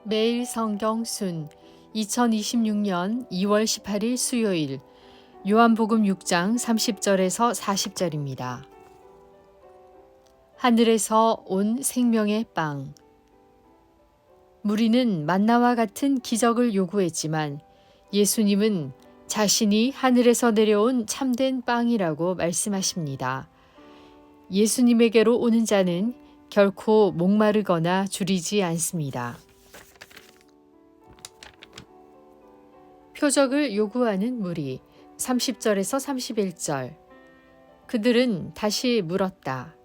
매일 성경 순 2026년 2월 18일 수요일 요한복음 6장 30절에서 40절입니다. 하늘에서 온 생명의 빵. 무리는 만나와 같은 기적을 요구했지만 예수님은 자신이 하늘에서 내려온 참된 빵이라고 말씀하십니다. 예수님에게로 오는 자는 결코 목마르거나 줄이지 않습니다. 표적을 요구하는 무리 30절에서 31절. 그들은 다시 물었다.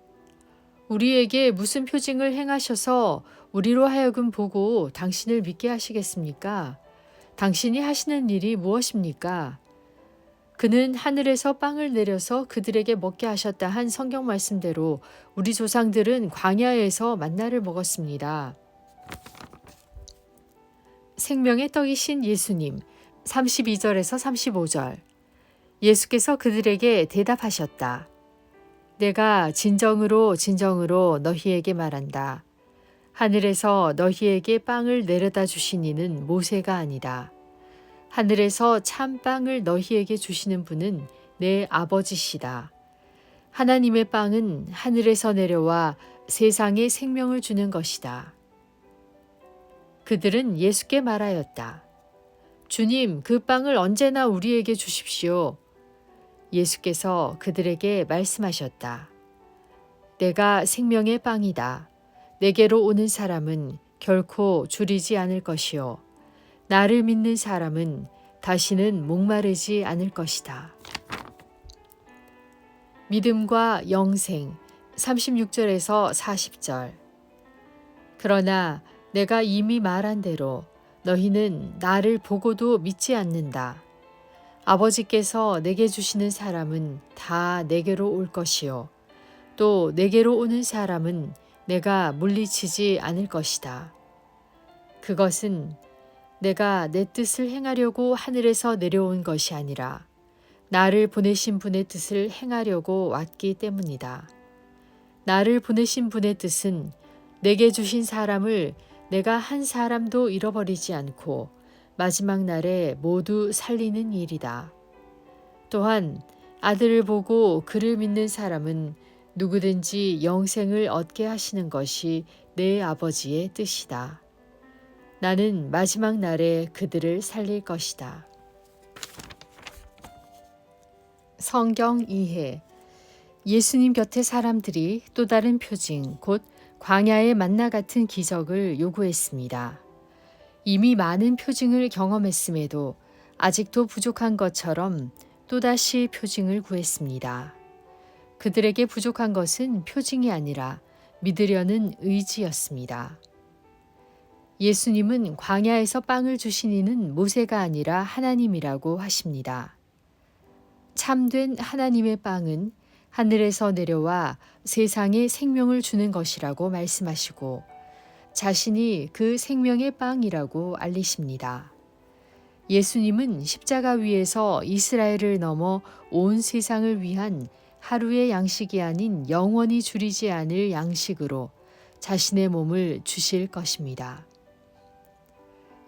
우리에게 무슨 표징을 행하셔서 우리로 하여금 보고 당신을 믿게 하시겠습니까? 당신이 하시는 일이 무엇입니까? 그는 하늘에서 빵을 내려서 그들에게 먹게 하셨다 한 성경 말씀대로 우리 조상들은 광야에서 만나를 먹었습니다. 생명의 떡이신 예수님 32절에서 35절. 예수께서 그들에게 대답하셨다. 내가 진정으로 진정으로 너희에게 말한다. 하늘에서 너희에게 빵을 내려다 주신 이는 모세가 아니다. 하늘에서 참 빵을 너희에게 주시는 분은 내 아버지시다. 하나님의 빵은 하늘에서 내려와 세상에 생명을 주는 것이다. 그들은 예수께 말하였다. 주님, 그 빵을 언제나 우리에게 주십시오. 예수께서 그들에게 말씀하셨다. 내가 생명의 빵이다. 내게로 오는 사람은 결코 줄이지 않을 것이요. 나를 믿는 사람은 다시는 목마르지 않을 것이다. 믿음과 영생 36절에서 40절. 그러나 내가 이미 말한 대로 너희는 나를 보고도 믿지 않는다. 아버지께서 내게 주시는 사람은 다 내게로 올 것이요. 또 내게로 오는 사람은 내가 물리치지 않을 것이다. 그것은 내가 내 뜻을 행하려고 하늘에서 내려온 것이 아니라 나를 보내신 분의 뜻을 행하려고 왔기 때문이다. 나를 보내신 분의 뜻은 내게 주신 사람을 내가 한 사람도 잃어버리지 않고 마지막 날에 모두 살리는 일이다. 또한 아들을 보고 그를 믿는 사람은 누구든지 영생을 얻게 하시는 것이 내 아버지의 뜻이다. 나는 마지막 날에 그들을 살릴 것이다. 성경 이해. 예수님 곁에 사람들이 또 다른 표징, 곧 광야의 만나 같은 기적을 요구했습니다. 이미 많은 표징을 경험했음에도 아직도 부족한 것처럼 또다시 표징을 구했습니다. 그들에게 부족한 것은 표징이 아니라 믿으려는 의지였습니다. 예수님은 광야에서 빵을 주신 이는 모세가 아니라 하나님이라고 하십니다. 참된 하나님의 빵은 하늘에서 내려와 세상에 생명을 주는 것이라고 말씀하시고 자신이 그 생명의 빵이라고 알리십니다. 예수님은 십자가 위에서 이스라엘을 넘어 온 세상을 위한 하루의 양식이 아닌 영원히 줄이지 않을 양식으로 자신의 몸을 주실 것입니다.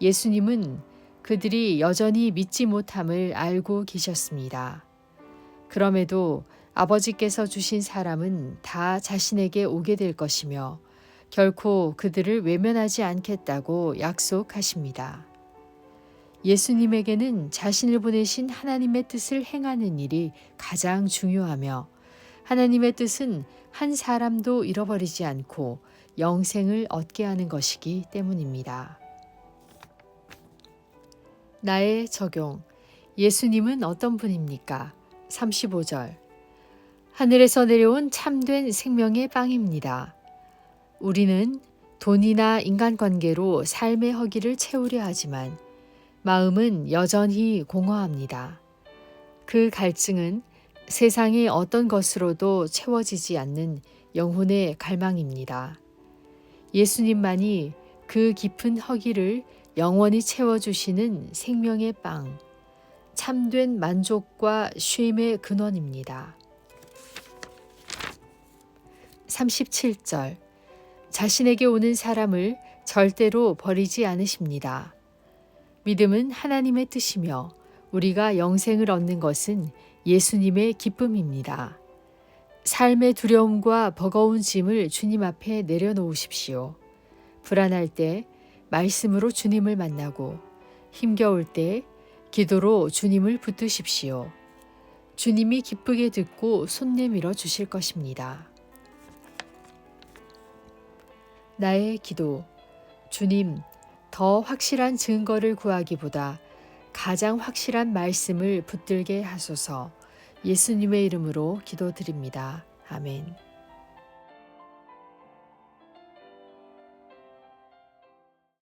예수님은 그들이 여전히 믿지 못함을 알고 계셨습니다. 그럼에도 아버지께서 주신 사람은 다 자신에게 오게 될 것이며 결코 그들을 외면하지 않겠다고 약속하십니다. 예수님에게는 자신을 보내신 하나님의 뜻을 행하는 일이 가장 중요하며 하나님의 뜻은 한 사람도 잃어버리지 않고 영생을 얻게 하는 것이기 때문입니다. 나의 적용. 예수님은 어떤 분입니까? 35절. 하늘에서 내려온 참된 생명의 빵입니다. 우리는 돈이나 인간관계로 삶의 허기를 채우려 하지만 마음은 여전히 공허합니다. 그 갈증은 세상의 어떤 것으로도 채워지지 않는 영혼의 갈망입니다. 예수님만이 그 깊은 허기를 영원히 채워주시는 생명의 빵, 참된 만족과 쉼의 근원입니다. 37절. 자신에게 오는 사람을 절대로 버리지 않으십니다. 믿음은 하나님의 뜻이며 우리가 영생을 얻는 것은 예수님의 기쁨입니다. 삶의 두려움과 버거운 짐을 주님 앞에 내려놓으십시오. 불안할 때 말씀으로 주님을 만나고 힘겨울 때 기도로 주님을 붙드십시오. 주님이 기쁘게 듣고 손 내밀어 주실 것입니다. 나의 기도. 주님, 더 확실한 증거를 구하기보다 가장 확실한 말씀을 붙들게 하소서. 예수님의 이름으로 기도드립니다. 아멘.